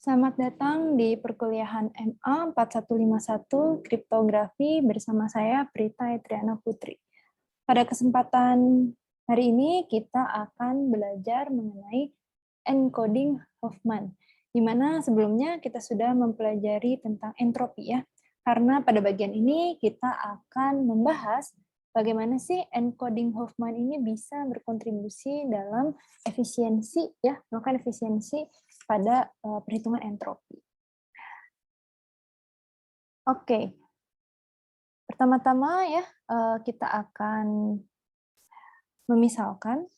Selamat datang di perkuliahan MA 4151 Kriptografi bersama saya Prita Etriana Putri. Pada kesempatan hari ini kita akan belajar mengenai encoding Huffman, di mana sebelumnya kita sudah mempelajari tentang entropi ya. Karena pada bagian ini kita akan membahas bagaimana sih encoding Huffman ini bisa berkontribusi dalam efisiensi ya, melakukan efisiensi pada perhitungan entropi. Oke, pertama-tama ya kita akan memisalkan,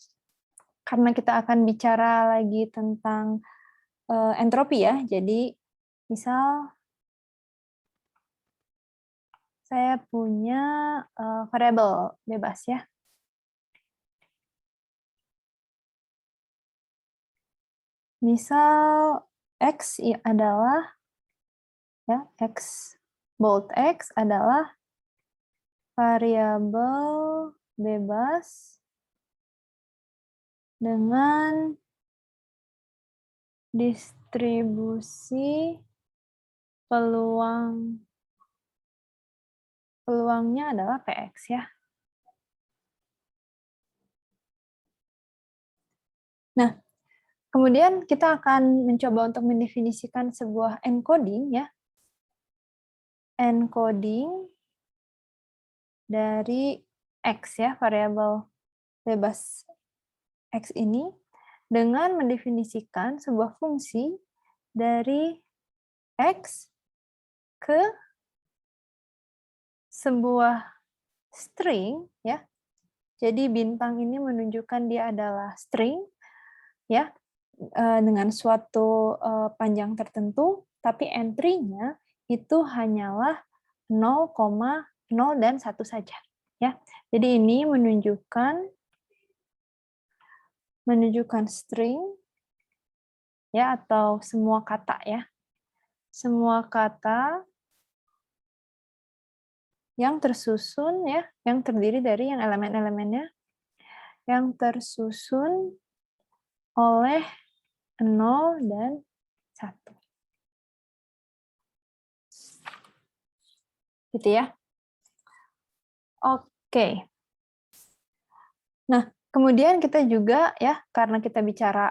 karena kita akan bicara lagi tentang entropi ya. Jadi misal saya punya variabel bebas ya. Misal X adalah ya, bold X adalah variabel bebas dengan distribusi peluangnya adalah Px ya. Nah, kemudian kita akan mencoba untuk mendefinisikan sebuah encoding ya. Encoding dari X ya, variabel bebas X ini dengan mendefinisikan sebuah fungsi dari X ke sebuah string ya. Jadi bintang ini menunjukkan dia adalah string ya, dengan suatu panjang tertentu, tapi entry-nya itu hanyalah 0,0 dan 1 saja ya. Jadi ini menunjukkan string ya, atau semua kata ya. Semua kata yang tersusun ya, yang terdiri dari yang elemen-elemennya yang tersusun oleh 0 dan 1. Gitu ya. Oke. Nah, kemudian kita juga ya, karena kita bicara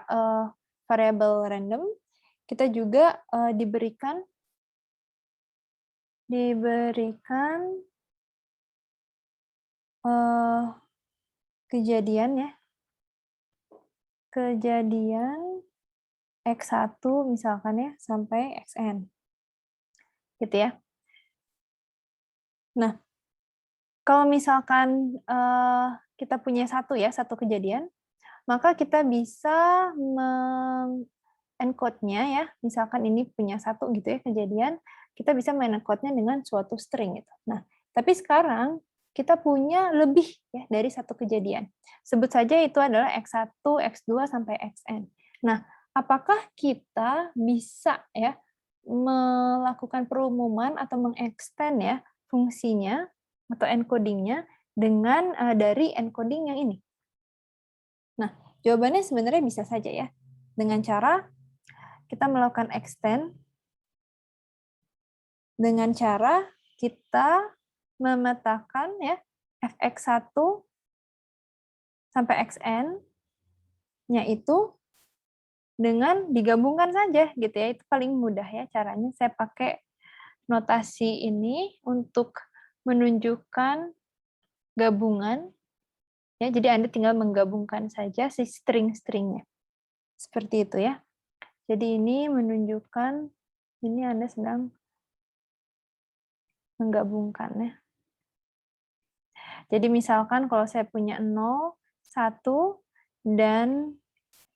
variabel random, kita juga diberikan kejadian ya. Kejadian X1 misalkan ya sampai Xn. Gitu ya. Nah, kalau misalkan kita punya satu kejadian, maka kita bisa encode-nya ya, misalkan ini punya satu gitu ya kejadian, kita bisa encode-nya dengan suatu string gitu. Nah, tapi sekarang kita punya lebih ya dari satu kejadian. Sebut saja itu adalah X1, X2 sampai Xn. Nah, apakah kita bisa ya melakukan perumuman atau mengextend ya fungsinya atau encodingnya dengan dari encoding yang ini? Nah, jawabannya sebenarnya bisa saja ya. Dengan cara kita melakukan extend dengan cara kita memetakan ya fx1 sampai xn-nya itu dengan digabungkan saja gitu ya. Itu paling mudah ya caranya. Saya pakai notasi ini untuk menunjukkan gabungan ya. Jadi Anda tinggal menggabungkan saja si string-stringnya. Seperti itu ya. Jadi ini menunjukkan ini Anda sedang menggabungkannya. Jadi misalkan kalau saya punya 0, 1, dan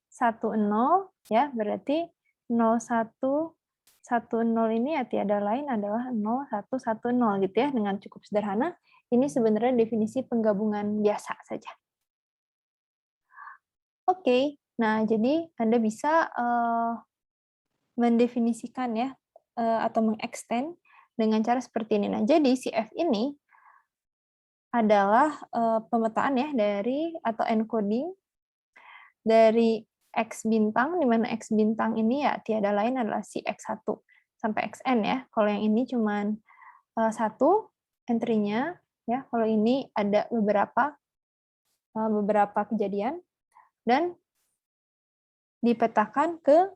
1, 0, ya berarti 0, 1, 1, 0 ini ya tiada lain adalah 0, 1, 1, 0 gitu ya. Dengan cukup sederhana, ini sebenarnya definisi penggabungan biasa saja. Oke, nah jadi Anda bisa mendefinisikan ya, atau mengextend dengan cara seperti ini. Nah, jadi si F ini adalah pemetaan ya dari atau encoding dari X bintang, di mana X bintang ini ya tiada lain adalah si X1 sampai Xn ya. Kalau yang ini cuman satu entry-nya ya. Kalau ini ada beberapa kejadian dan dipetakan ke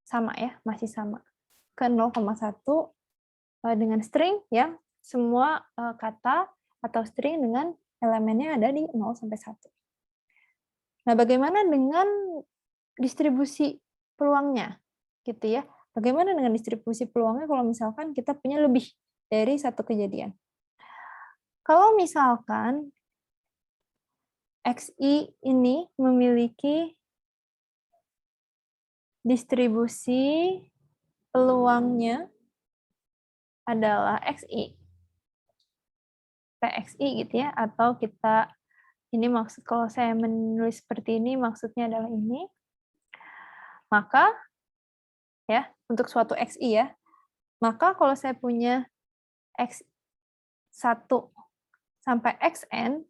sama ya, masih sama ke 0,1 dengan string yang semua kata atau string dengan elemennya ada di 0 sampai 1. Nah, bagaimana dengan distribusi peluangnya? Gitu ya. Bagaimana dengan distribusi peluangnya kalau misalkan kita punya lebih dari satu kejadian? Kalau misalkan XI ini memiliki distribusi peluangnya adalah XI, PXI gitu ya, atau kita ini maksud kalau saya menulis seperti ini maksudnya adalah ini, maka ya untuk suatu XI ya, maka kalau saya punya X1 sampai Xn,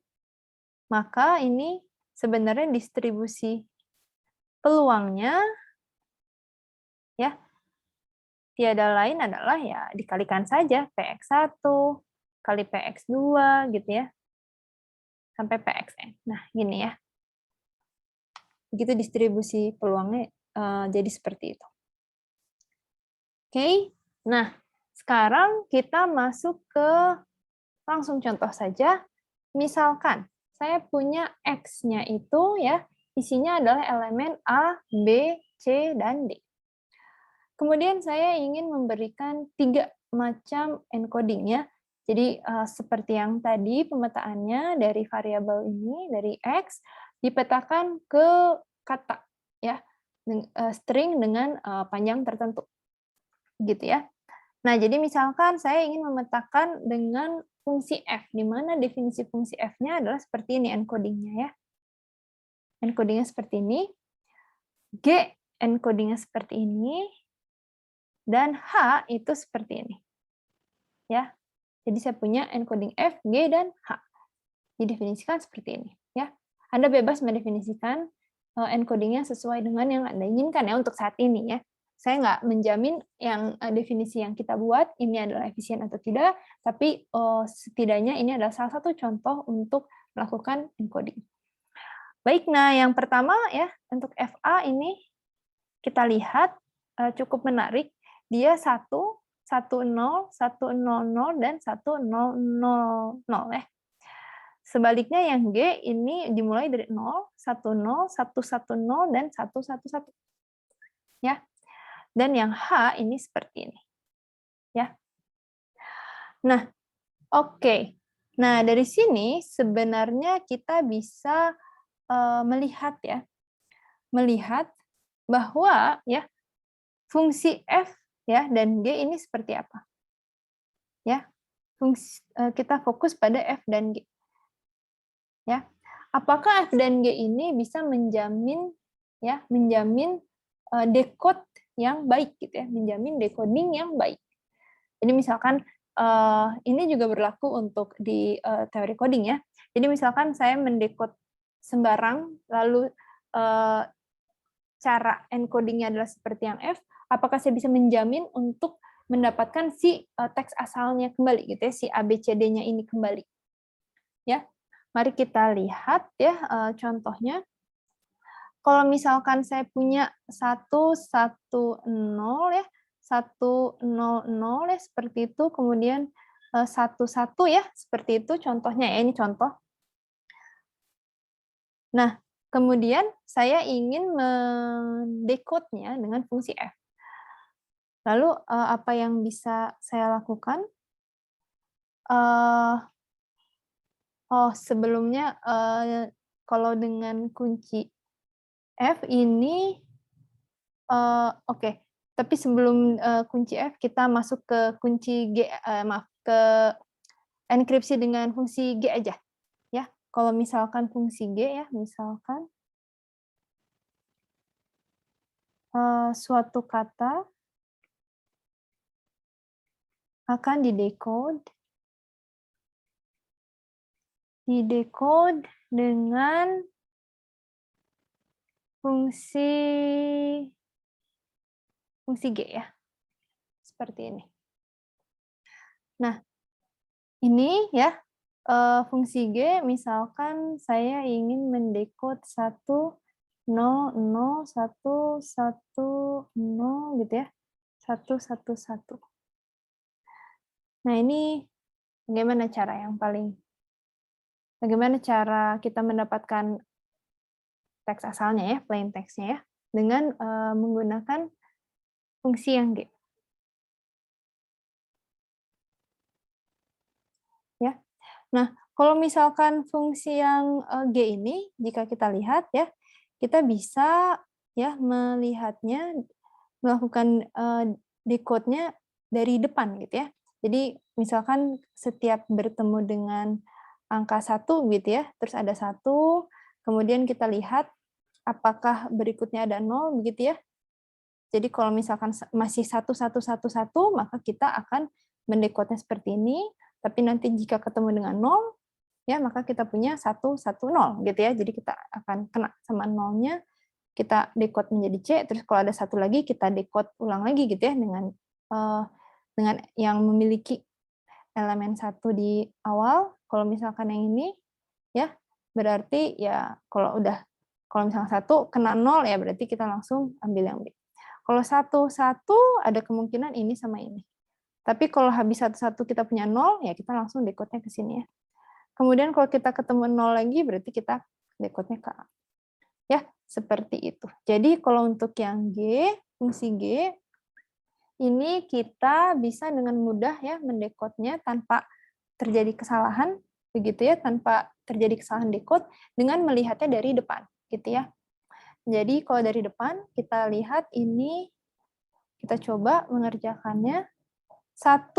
maka ini sebenarnya distribusi peluangnya ya tiada lain adalah ya dikalikan saja PX1 kali PX2 gitu ya, sampai PXN. Nah, gini ya. Begitu distribusi peluangnya jadi seperti itu. Oke, nah sekarang kita masuk ke langsung contoh saja. Misalkan saya punya X-nya itu ya, isinya adalah elemen A, B, C, dan D. Kemudian saya ingin memberikan 3 macam encoding ya. Jadi seperti yang tadi pemetaannya dari variabel ini, dari X, dipetakan ke kata ya, string dengan panjang tertentu. Gitu ya. Nah, jadi misalkan saya ingin memetakan dengan fungsi f, di mana definisi fungsi f-nya adalah seperti ini encodingnya ya. Encodingnya seperti ini, G encodingnya seperti ini, dan H itu seperti ini. Ya. Jadi saya punya encoding f, G, dan H. Didefinisikan seperti ini. Ya. Anda bebas mendefinisikan encodingnya sesuai dengan yang Anda inginkan ya untuk saat ini ya. Saya nggak menjamin yang definisi yang kita buat ini adalah efisien atau tidak, tapi setidaknya ini adalah salah satu contoh untuk melakukan encoding. Baik, nah yang pertama ya untuk FA ini kita lihat cukup menarik. Dia 1, 1, 0, 1, 0, 0, dan 1, 0, 0, 0 ya. Sebaliknya yang G ini dimulai dari 0, 1, 0, 1, 1, 0, dan 1, 1, 1. Ya. Dan yang H ini seperti ini. Ya. Nah, oke. Nah, dari sini sebenarnya kita bisa melihat ya. Melihat bahwa ya fungsi F ya dan G ini seperti apa. Ya. Kita fokus pada F dan G. Ya. Apakah F dan G ini bisa menjamin decode yang baik gitu ya, menjamin decoding yang baik. Jadi misalkan ini juga berlaku untuk di teori coding ya. Jadi misalkan saya mendekode sembarang lalu cara encodingnya adalah seperti yang F, apakah saya bisa menjamin untuk mendapatkan si teks asalnya kembali gitu ya, si ABCD-nya ini kembali. Ya. Mari kita lihat ya contohnya. Kalau misalkan saya punya 1, 1, 0 ya, 1, 0, 0 ya, seperti itu, kemudian 1, 1 ya, seperti itu contohnya ya, ini contoh. Nah, kemudian saya ingin mendekode-nya dengan fungsi f. Lalu apa yang bisa saya lakukan? Sebelumnya kalau dengan kunci F ini, oke. Tapi sebelum kunci F, kita masuk ke kunci G, ke enkripsi dengan fungsi G aja. Ya, kalau misalkan fungsi G ya, misalkan suatu kata akan didekode dengan fungsi fungsi G ya, seperti ini. Nah, ini ya, fungsi G misalkan saya ingin mendekode 1, 0, 0, 1, 1, 0 gitu ya, 1, 1, 1. Nah, ini bagaimana cara kita mendapatkan teks asalnya ya, plain text-nya ya, dengan menggunakan fungsi yang G. Ya. Nah, kalau misalkan fungsi yang G ini, jika kita lihat ya, kita bisa ya melakukan decode-nya dari depan gitu ya. Jadi misalkan setiap bertemu dengan angka 1 gitu ya, terus ada 1, kemudian kita lihat apakah berikutnya ada 0 begitu ya. Jadi kalau misalkan masih 1, 1, 1, 1, maka kita akan mendekode-nya seperti ini, tapi nanti jika ketemu dengan 0, ya maka kita punya 1, 1, 0 gitu ya. Jadi kita akan kena sama 0-nya, kita decode menjadi C, terus kalau ada 1 lagi kita decode ulang lagi gitu ya dengan yang memiliki elemen 1 di awal. Kalau misalkan yang ini ya berarti ya kalau misalkan 1 kena 0 ya berarti kita langsung ambil yang B. Kalau 1, 1 ada kemungkinan ini sama ini. Tapi kalau habis 1, 1 kita punya 0, ya kita langsung decode-nya ke sini ya. Kemudian kalau kita ketemu 0 lagi, berarti kita decode-nya ke A. Ya, seperti itu. Jadi kalau untuk yang G, fungsi G, ini kita bisa dengan mudah ya mendekode-nya tanpa terjadi kesalahan, begitu ya, tanpa terjadi kesalahan decode dengan melihatnya dari depan, gitu ya. Jadi kalau dari depan, kita lihat ini, kita coba mengerjakannya 1,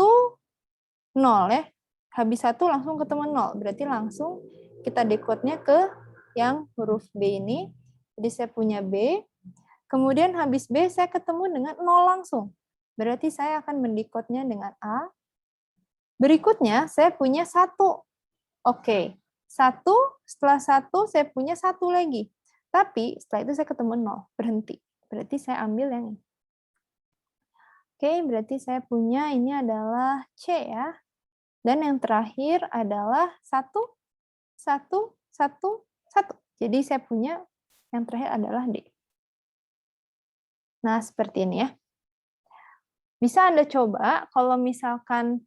0 ya. Habis 1 langsung ketemu 0. Berarti langsung kita decode-nya ke yang huruf B ini. Jadi saya punya B. Kemudian habis B saya ketemu dengan 0 langsung. Berarti saya akan mendecode-nya dengan A. Berikutnya saya punya 1. Oke. 1, setelah 1 saya punya 1 lagi. Tapi setelah itu saya ketemu 0. Berhenti. Berarti saya ambil yang ini. Oke, berarti saya punya ini adalah C ya. Dan yang terakhir adalah 1, 1, 1, 1. Jadi saya punya yang terakhir adalah D. Nah, seperti ini ya. Bisa Anda coba kalau misalkan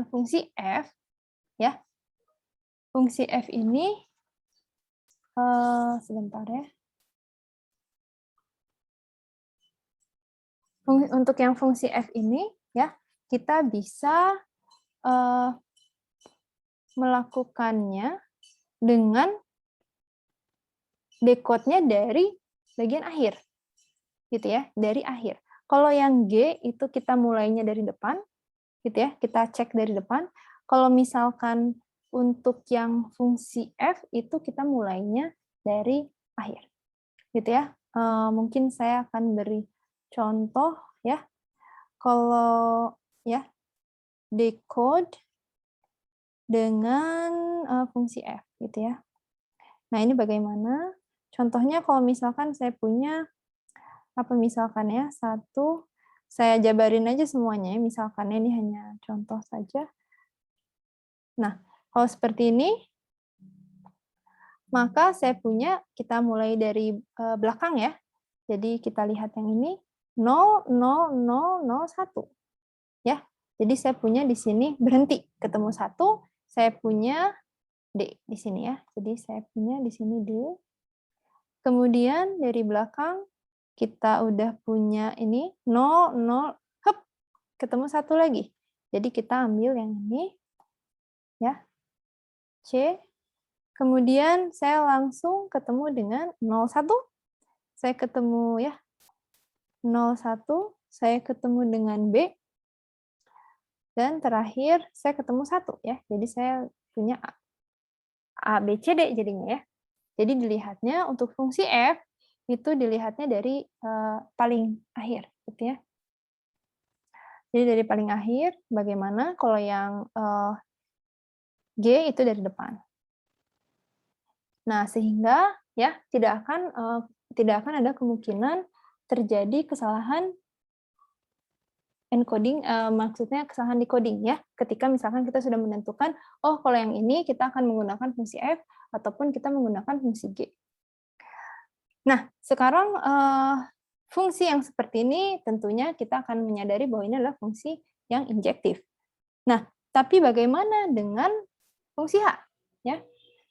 fungsi F ya. Fungsi F ini sebentar ya. Untuk yang fungsi F ini ya, kita bisa melakukannya dengan decode-nya dari bagian akhir. Gitu ya, dari akhir. Kalau yang G itu kita mulainya dari depan, gitu ya, kita cek dari depan. Kalau misalkan untuk yang fungsi F itu kita mulainya dari akhir. Gitu ya. Mungkin saya akan beri contoh ya. Kalau ya decode dengan fungsi F gitu ya. Nah, ini bagaimana? Contohnya kalau misalkan saya punya misalkan ya, 1, saya jabarin aja semuanya ya, misalkan ini hanya contoh saja. Nah, kalau seperti ini, maka saya punya, kita mulai dari belakang ya. Jadi kita lihat yang ini, 0, 0, 0, 0, 1. Ya, jadi saya punya di sini berhenti, ketemu 1, saya punya D di sini ya. Jadi saya punya di sini D. Kemudian dari belakang, kita udah punya ini 0, 0, hop, ketemu 1 lagi. Jadi kita ambil yang ini, ya, C. Kemudian saya langsung ketemu dengan 01, saya ketemu ya, 01, saya ketemu dengan B, dan terakhir saya ketemu 1 ya. Jadi saya punya A, B, C, D jadinya ya. Jadi dilihatnya untuk fungsi F, itu dilihatnya dari paling akhir, gitu ya. Jadi dari paling akhir, bagaimana kalau yang G itu dari depan. Nah, sehingga ya, tidak akan ada kemungkinan terjadi kesalahan encoding, maksudnya kesalahan decoding ya, ketika misalkan kita sudah menentukan, oh kalau yang ini kita akan menggunakan fungsi F, ataupun kita menggunakan fungsi G. Nah, sekarang fungsi yang seperti ini tentunya kita akan menyadari bahwa ini adalah fungsi yang injektif. Nah, tapi bagaimana dengan fungsi H? Ya,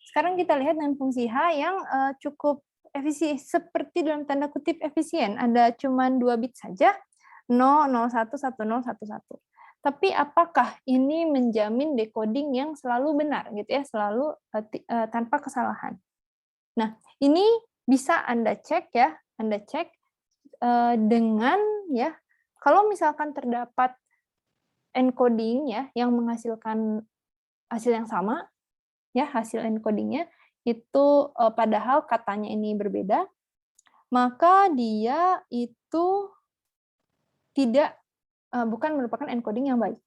sekarang kita lihat dengan fungsi H yang cukup efisien, seperti dalam tanda kutip efisien, ada cuma 2 bit saja, 0, 01, 10, 11. Tapi apakah ini menjamin decoding yang selalu benar gitu ya, selalu tanpa kesalahan? Nah, ini bisa Anda cek ya, Anda cek dengan ya, kalau misalkan terdapat encoding ya yang menghasilkan hasil yang sama, ya hasil encodingnya itu padahal katanya ini berbeda, maka dia itu tidak bukan merupakan encoding yang baik,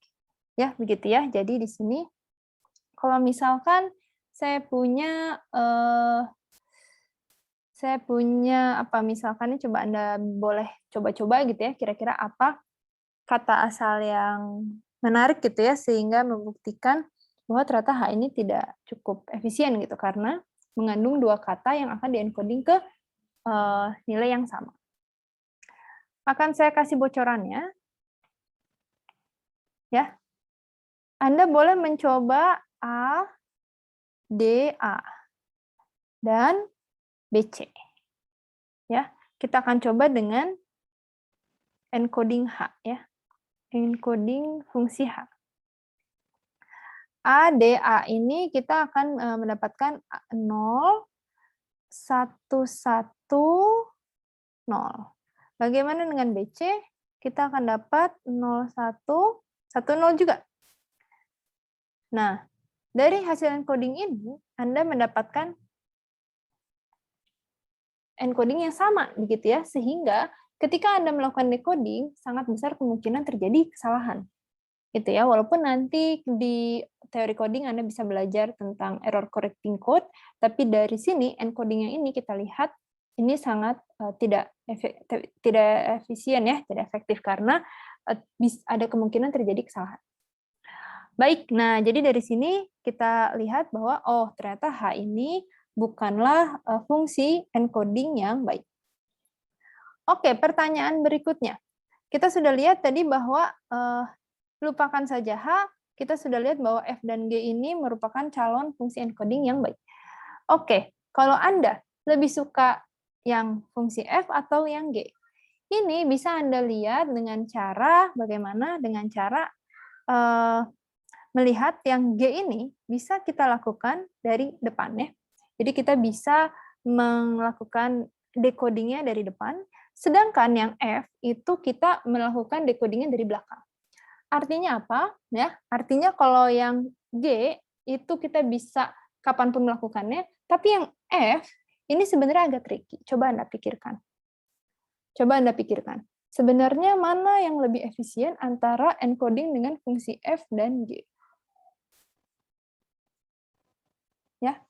ya begitu ya. Jadi di sini kalau misalkan saya punya apa misalkan ini, coba Anda boleh coba-coba gitu ya, kira-kira apa kata asal yang menarik gitu ya, sehingga membuktikan bahwa ternyata H ini tidak cukup efisien gitu, karena mengandung 2 kata yang akan diencoding ke nilai yang sama. Akan saya kasih bocorannya. Ya. Anda boleh mencoba A, D, A, dan BC. Ya, kita akan coba dengan encoding H ya. Encoding fungsi H. A, D, A ini kita akan mendapatkan 0, 1, 1, 0. Bagaimana dengan BC? Kita akan dapat 0, 1, 1, 0 juga. Nah, dari hasil encoding ini, Anda mendapatkan encoding yang sama, begitu ya, sehingga ketika Anda melakukan decoding, sangat besar kemungkinan terjadi kesalahan. Gitu ya, walaupun nanti di teori coding Anda bisa belajar tentang error correcting code, tapi dari sini encoding yang ini kita lihat ini sangat tidak efisien ya, tidak efektif karena ada kemungkinan terjadi kesalahan. Baik, nah jadi dari sini kita lihat bahwa oh ternyata H ini bukanlah fungsi encoding yang baik. Oke, pertanyaan berikutnya. Kita sudah lihat tadi bahwa lupakan saja H, kita sudah lihat bahwa F dan G ini merupakan calon fungsi encoding yang baik. Oke, kalau Anda lebih suka yang fungsi F atau yang G? Ini bisa Anda lihat dengan cara bagaimana? Dengan cara melihat yang G ini bisa kita lakukan dari depan ya. Jadi kita bisa melakukan decodingnya dari depan, sedangkan yang F itu kita melakukan decodingnya dari belakang. Artinya apa? Ya, artinya kalau yang G itu kita bisa kapanpun melakukannya, tapi yang F ini sebenarnya agak tricky. Coba Anda pikirkan. Sebenarnya mana yang lebih efisien antara encoding dengan fungsi F dan G? Ya,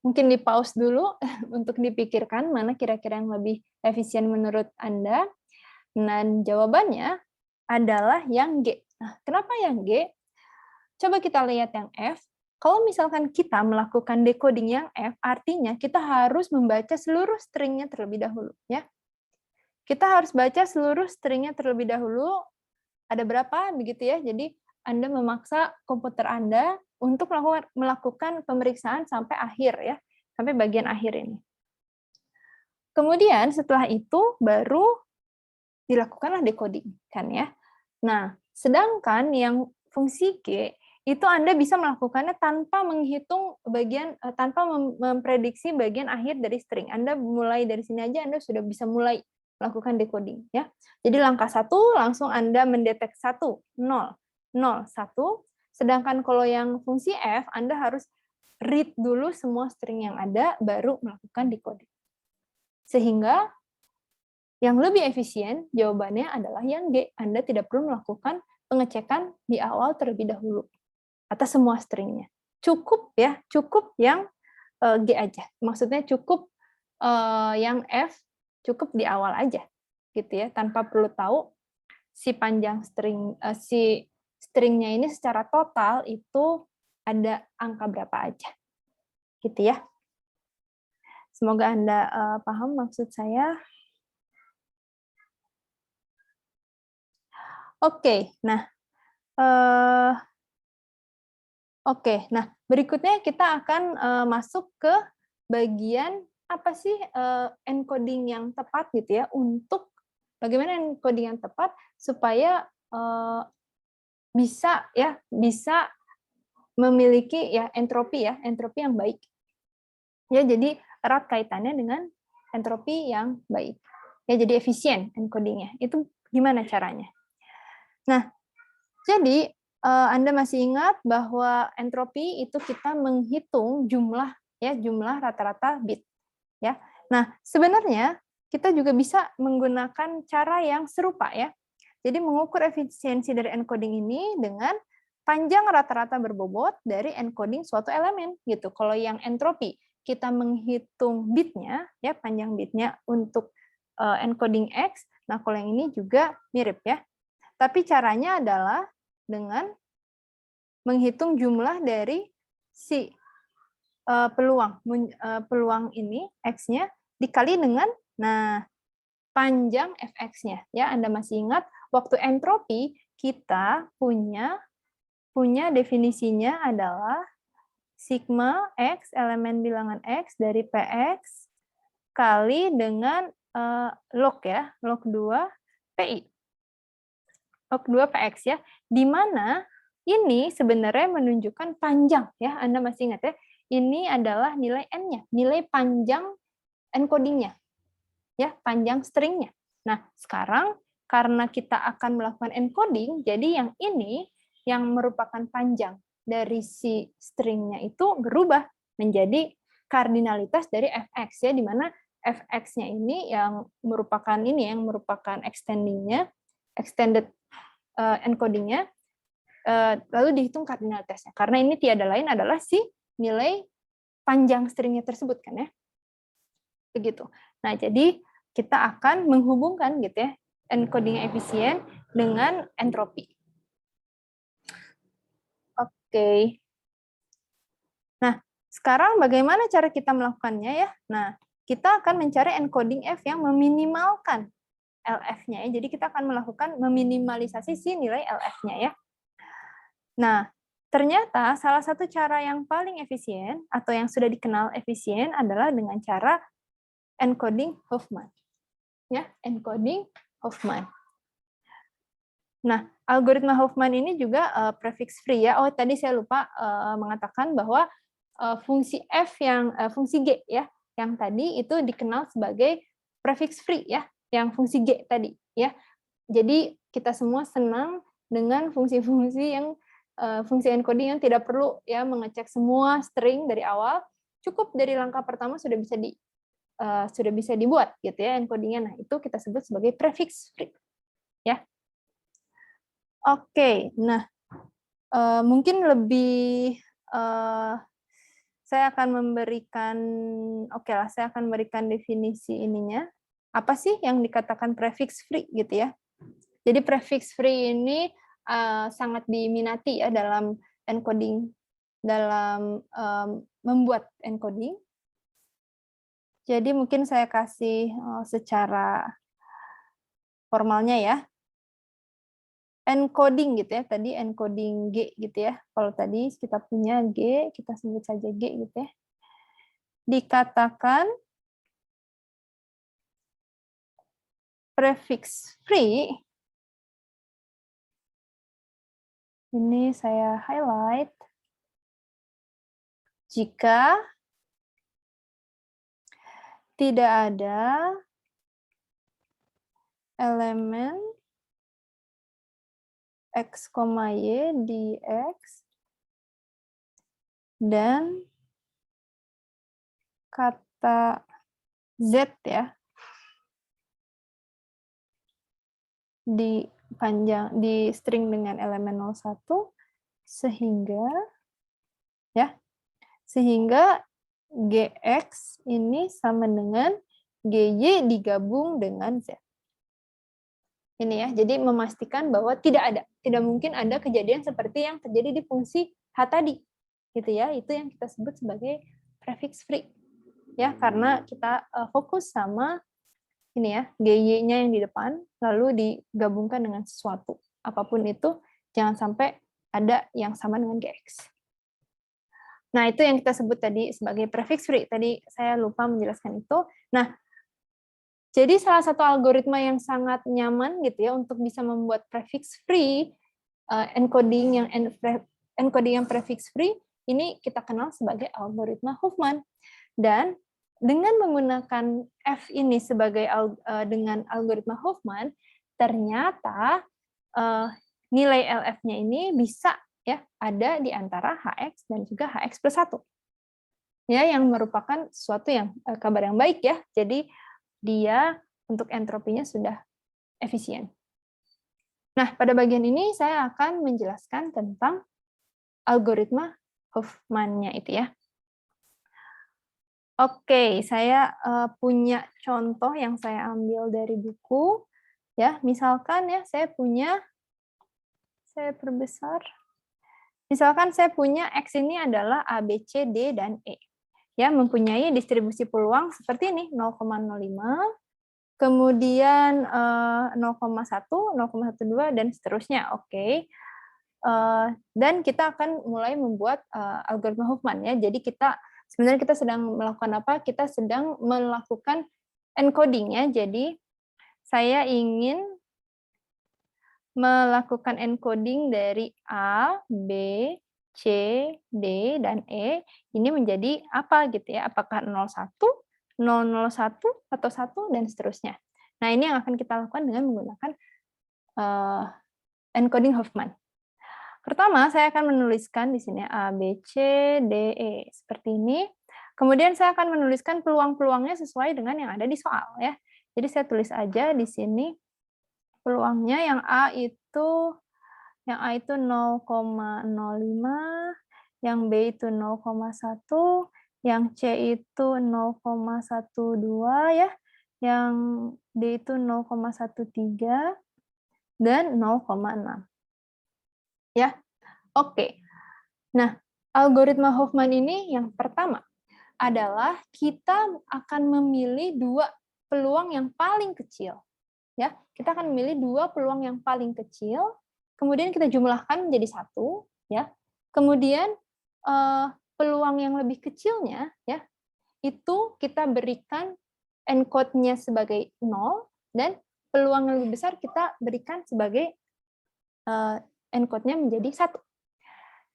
mungkin di pause dulu untuk dipikirkan mana kira-kira yang lebih efisien menurut Anda. Dan jawabannya adalah yang G. Nah, kenapa yang G? Coba kita lihat yang F. Kalau misalkan kita melakukan decoding yang F, artinya kita harus membaca seluruh stringnya terlebih dahulu. Ya, kita harus baca seluruh stringnya terlebih dahulu. Ada berapa begitu ya? Jadi Anda memaksa komputer Anda untuk melakukan pemeriksaan sampai akhir ya, sampai bagian akhir ini. Kemudian setelah itu baru dilakukanlah decoding kan ya. Nah, sedangkan yang fungsi G itu Anda bisa melakukannya tanpa menghitung bagian, tanpa memprediksi bagian akhir dari string. Anda mulai dari sini aja Anda sudah bisa mulai melakukan decoding ya. Jadi langkah 1 langsung Anda mendetek 1, 0, 0, 1. Sedangkan kalau yang fungsi F Anda harus read dulu semua string yang ada baru melakukan decoding. Sehingga yang lebih efisien jawabannya adalah yang G. Anda tidak perlu melakukan pengecekan di awal terlebih dahulu atas semua stringnya. Cukup ya, cukup yang G aja. Maksudnya cukup yang F cukup di awal aja, gitu ya, tanpa perlu tahu si panjang si stringnya ini secara total itu ada angka berapa aja, gitu ya. Semoga Anda paham maksud saya. Oke, nah, berikutnya kita akan masuk ke bagian apa sih encoding yang tepat gitu ya, untuk bagaimana encoding yang tepat supaya bisa memiliki entropi yang baik. Ya, jadi erat kaitannya dengan entropi yang baik. Ya, jadi efisien encodingnya. Itu gimana caranya? Nah, jadi Anda masih ingat bahwa entropi itu kita menghitung jumlah rata-rata bit, ya. Nah, sebenarnya kita juga bisa menggunakan cara yang serupa ya. Jadi mengukur efisiensi dari encoding ini dengan panjang rata-rata berbobot dari encoding suatu elemen gitu. Kalau yang entropi kita menghitung bitnya ya, panjang bitnya untuk encoding X. Nah, kalau yang ini juga mirip ya. Tapi caranya adalah dengan menghitung jumlah dari si peluang ini X-nya dikali dengan panjang Fx-nya. Ya, Anda masih ingat waktu entropi kita punya definisinya adalah sigma X elemen bilangan X dari Px kali dengan log 2 PI. Log 2 Px ya, di mana ini sebenarnya menunjukkan panjang ya, Anda masih ingat ya, ini adalah nilai n-nya, nilai panjang encodingnya, ya, panjang stringnya. Nah, sekarang karena kita akan melakukan encoding, jadi yang ini yang merupakan panjang dari si stringnya itu berubah menjadi kardinalitas dari fx ya, di mana fx-nya ini yang merupakan extended encodingnya, lalu dihitung kardinalitasnya. Karena ini tiada lain adalah si nilai panjang stringnya tersebut kan ya. Begitu. Nah, jadi kita akan menghubungkan gitu ya, encoding efisien dengan entropi. Oke. Nah, sekarang bagaimana cara kita melakukannya ya? Nah, kita akan mencari encoding F yang meminimalkan LF-nya ya. Jadi kita akan melakukan meminimalisasi si nilai LF-nya ya. Nah, ternyata salah satu cara yang paling efisien atau yang sudah dikenal efisien adalah dengan cara encoding Huffman. Ya, encoding Huffman. Nah, algoritma Huffman ini juga prefix free ya. Oh, tadi saya lupa mengatakan bahwa fungsi fungsi G ya, yang tadi itu dikenal sebagai prefix free ya, yang fungsi G tadi ya. Jadi kita semua senang dengan fungsi-fungsi yang fungsi encoding yang tidak perlu ya mengecek semua string dari awal, cukup dari langkah pertama sudah bisa dibuat gitu ya encodingnya. Nah, itu kita sebut sebagai prefix free ya. Oke, nah mungkin lebih saya akan memberikan definisi ininya. Apa sih yang dikatakan prefix free gitu ya? Jadi prefix free ini sangat diminati ya dalam encoding, dalam membuat encoding. Jadi mungkin saya kasih secara formalnya ya. Encoding gitu ya, tadi encoding G gitu ya. Kalau tadi kita punya G, kita sebut saja G gitu ya. Dikatakan prefix free, ini saya highlight, jika tidak ada elemen X, Y di X dan kata Z ya di string dengan elemen 01 sehingga GX ini sama dengan GY digabung dengan Z. Ini ya, jadi memastikan bahwa tidak mungkin ada kejadian seperti yang terjadi di fungsi H tadi. Gitu ya, itu yang kita sebut sebagai prefix free. Ya, karena kita fokus sama ini ya, GY-nya yang di depan lalu digabungkan dengan sesuatu. Apapun itu, jangan sampai ada yang sama dengan GX. Nah, itu yang kita sebut tadi sebagai prefix free. Tadi saya lupa menjelaskan itu. Nah, jadi salah satu algoritma yang sangat nyaman gitu ya untuk bisa membuat prefix free encoding yang prefix free ini kita kenal sebagai algoritma Huffman. Dan dengan menggunakan F ini sebagai dengan algoritma Huffman, ternyata nilai LF-nya ini bisa ya ada di antara HX dan juga HX plus 1. Ya, yang merupakan sesuatu yang kabar yang baik ya. Jadi dia untuk entropinya sudah efisien. Nah, pada bagian ini saya akan menjelaskan tentang algoritma Huffman-nya itu ya. Oke, saya punya contoh yang saya ambil dari buku. Ya, misalkan ya saya perbesar. Misalkan saya punya X ini adalah A, B, C, D, dan E. Ya, mempunyai distribusi peluang seperti ini, 0,05, kemudian 0,1, 0,12, dan seterusnya. Oke. Dan kita akan mulai membuat algoritma Huffman ya. Jadi sebenarnya kita sedang melakukan apa? Kita sedang melakukan encoding ya. Jadi saya ingin melakukan encoding dari A, B, C, D, dan E ini menjadi apa gitu ya? Apakah 01, 001, atau 1, dan seterusnya. Nah, ini yang akan kita lakukan dengan menggunakan encoding Huffman. Pertama, saya akan menuliskan di sini A, B, C, D, E. Seperti ini. Kemudian saya akan menuliskan peluang-peluangnya sesuai dengan yang ada di soal ya. Jadi saya tulis aja di sini peluangnya yang A itu 0,05, yang B itu 0,1, yang C itu 0,12 ya, yang D itu 0,13 dan 0,6. Ya. Oke. Nah, algoritma Huffman ini yang pertama adalah kita akan memilih dua peluang yang paling kecil. Ya, kita akan memilih dua peluang yang paling kecil, kemudian kita jumlahkan menjadi satu, ya. Kemudian peluang yang lebih kecilnya, ya, itu kita berikan encode-nya sebagai 0 dan peluang yang lebih besar kita berikan sebagai encode-nya menjadi 1.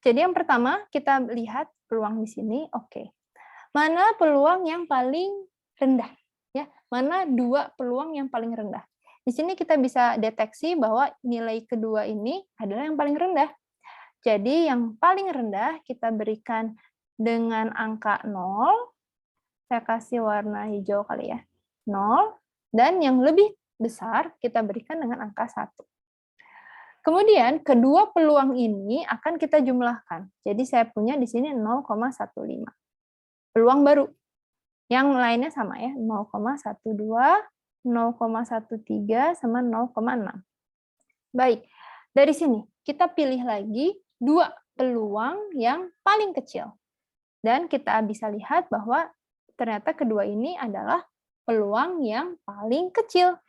Jadi yang pertama kita lihat peluang di sini, oke. Mana peluang yang paling rendah? Ya, mana dua peluang yang paling rendah? Di sini kita bisa deteksi bahwa nilai kedua ini adalah yang paling rendah. Jadi yang paling rendah kita berikan dengan angka 0. Saya kasih warna hijau kali ya. 0. Dan yang lebih besar kita berikan dengan angka 1. Kemudian kedua peluang ini akan kita jumlahkan. Jadi saya punya di sini 0,15. Peluang baru. Yang lainnya sama ya, 0,12, 0,13 sama 0,6. Baik. Dari sini kita pilih lagi dua peluang yang paling kecil. Dan kita bisa lihat bahwa ternyata kedua ini adalah peluang yang paling kecil.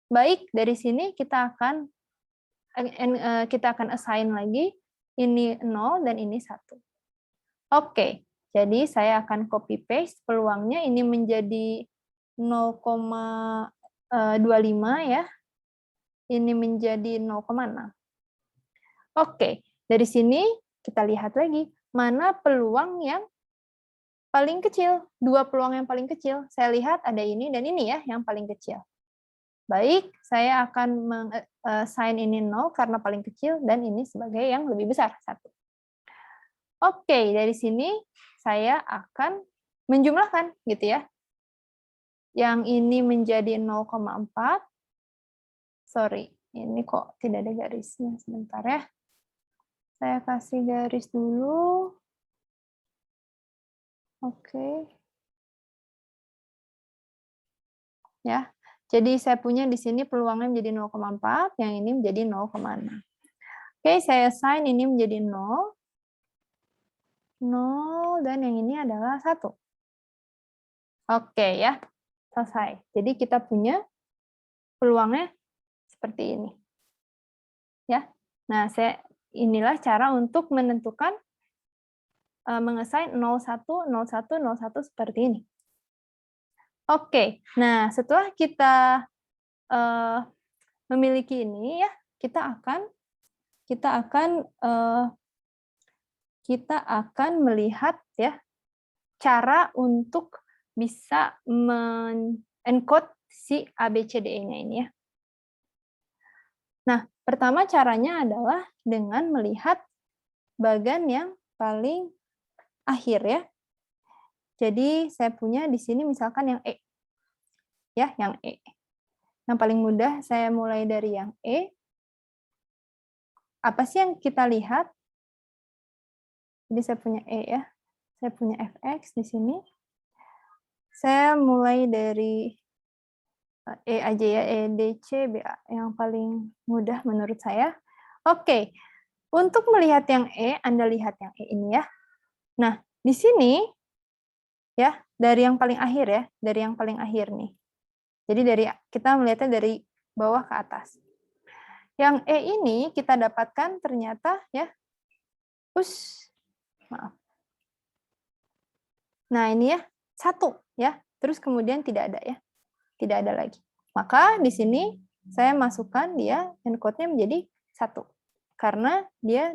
Baik, dari sini kita akan assign lagi, ini 0 dan ini 1. Oke, jadi saya akan copy paste peluangnya, ini menjadi 0,25 ya, ini menjadi 0,6. Oke, dari sini kita lihat lagi, mana peluang yang paling kecil, dua peluang yang paling kecil. Saya lihat ada ini dan ini ya, yang paling kecil. Baik, saya akan assign ini 0 karena paling kecil, dan ini sebagai yang lebih besar, 1. Oke, dari sini saya akan menjumlahkan, gitu ya. Yang ini menjadi 0,4. Sorry, ini kok tidak ada garisnya, sebentar ya. Saya kasih garis dulu. Oke. Ya. Jadi saya punya di sini peluangnya menjadi 0,4, yang ini menjadi 0,6. Oke, saya assign ini menjadi 0, 0, dan yang ini adalah 1. Oke ya, selesai. Jadi kita punya peluangnya seperti ini. Ya. Nah, inilah cara untuk menentukan mengassign 01, 01, 01 seperti ini. Oke. Nah, setelah kita memiliki ini ya, kita akan melihat ya cara untuk bisa men-encode si ABCDE-nya ini ya. Nah, pertama caranya adalah dengan melihat bagan yang paling akhir ya. Jadi saya punya di sini misalkan yang E. Ya, yang E. Yang paling mudah saya mulai dari yang E. Apa sih yang kita lihat? Jadi saya punya E ya. Saya punya fx di sini. Saya mulai dari E aja ya, E, D, C, BA. Yang paling mudah menurut saya. Oke, untuk melihat yang E, Anda lihat yang E ini ya. Nah, di sini, ya dari yang paling akhir ya, dari yang paling akhir nih. Jadi kita melihatnya dari bawah ke atas. Yang E ini kita dapatkan ternyata ya, maaf. Nah ini ya, 1 ya, terus kemudian tidak ada ya. Tidak ada lagi. Maka di sini saya masukkan dia encode-nya menjadi 1. Karena dia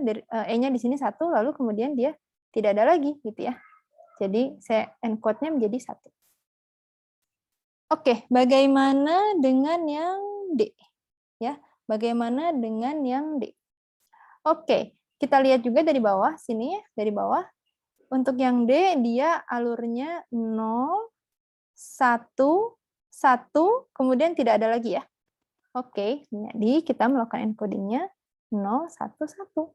E-nya di sini 1, lalu kemudian dia tidak ada lagi gitu ya. Jadi saya encode-nya menjadi 1. Oke, bagaimana dengan yang D? Ya, bagaimana dengan yang D? Oke, kita lihat juga dari bawah sini ya, dari bawah. Untuk yang D dia alurnya 0 1 1, kemudian tidak ada lagi ya. Oke, jadi kita melakukan encoding-nya 0 1 1.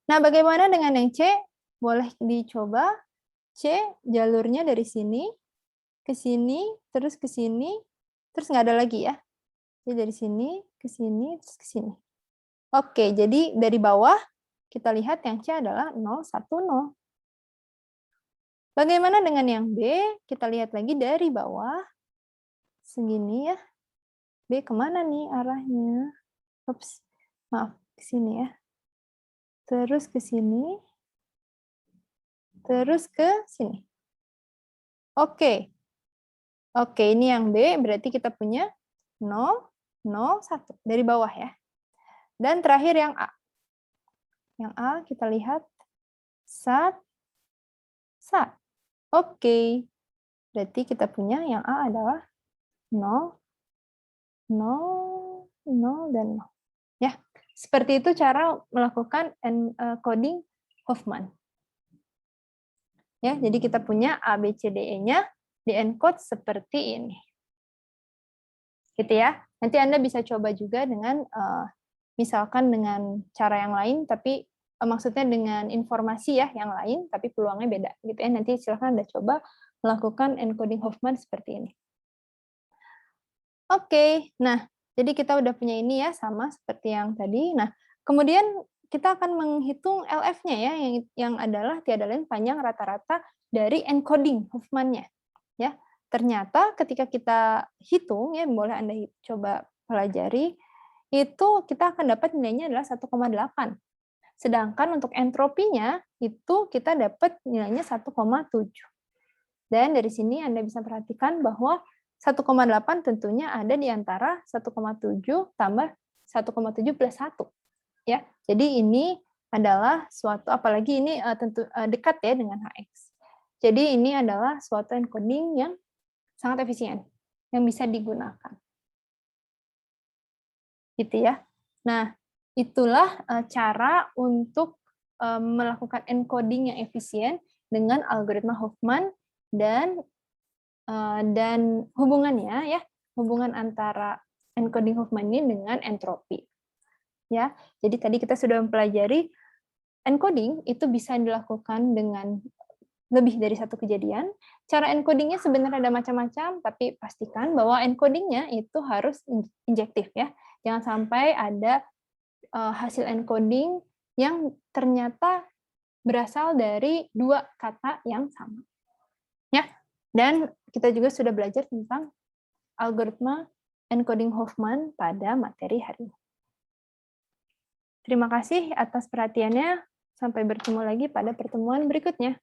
Nah, bagaimana dengan yang C? Boleh dicoba. C jalurnya dari sini ke sini, terus ke sini, terus nggak ada lagi ya. Jadi dari sini, ke sini, terus ke sini. Oke, jadi dari bawah kita lihat yang C adalah 0, 1, 0. Bagaimana dengan yang B? Kita lihat lagi dari bawah. Segini ya. B kemana nih arahnya? Ups, maaf, ke sini ya. Terus ke sini. Terus ke sini. Oke. Oke, ini yang B, berarti kita punya 0, 0, 1. Dari bawah ya. Dan terakhir yang A. Yang A kita lihat. 1, 1. Oke. Berarti kita punya yang A adalah 0, 0, 0, dan 0. Ya, seperti itu cara melakukan encoding Huffman. Ya, jadi kita punya ABCDE-nya di-encode seperti ini. Gitu ya. Nanti Anda bisa coba juga dengan misalkan dengan cara yang lain, tapi maksudnya dengan informasi ya yang lain, tapi peluangnya beda gitu ya. Nanti silakan Anda coba melakukan encoding Huffman seperti ini. Oke, nah jadi kita udah punya ini ya sama seperti yang tadi. Nah, kemudian kita akan menghitung LF-nya ya yang adalah tiada lain panjang rata-rata dari encoding Huffman-nya. Ya. Ternyata ketika kita hitung ya boleh Anda coba pelajari itu kita akan dapat nilainya adalah 1,8. Sedangkan untuk entropinya itu kita dapat nilainya 1,7. Dan dari sini Anda bisa perhatikan bahwa 1,8 tentunya ada di antara 1,7 tambah 1,7 plus 1. Ya, jadi ini adalah suatu, apalagi ini tentu dekat ya dengan HX. Jadi ini adalah suatu encoding yang sangat efisien, yang bisa digunakan. Gitu ya. Nah, itulah cara untuk melakukan encoding yang efisien dengan algoritma Huffman dan hubungannya ya, hubungan antara encoding Huffman ini dengan entropi. Ya, jadi tadi kita sudah mempelajari encoding itu bisa dilakukan dengan lebih dari satu kejadian. Cara encodingnya sebenarnya ada macam-macam, tapi pastikan bahwa encodingnya itu harus injektif ya. Jangan sampai ada hasil encoding yang ternyata berasal dari dua kata yang sama. Ya. Dan kita juga sudah belajar tentang algoritma encoding Huffman pada materi hari ini. Terima kasih atas perhatiannya. Sampai bertemu lagi pada pertemuan berikutnya.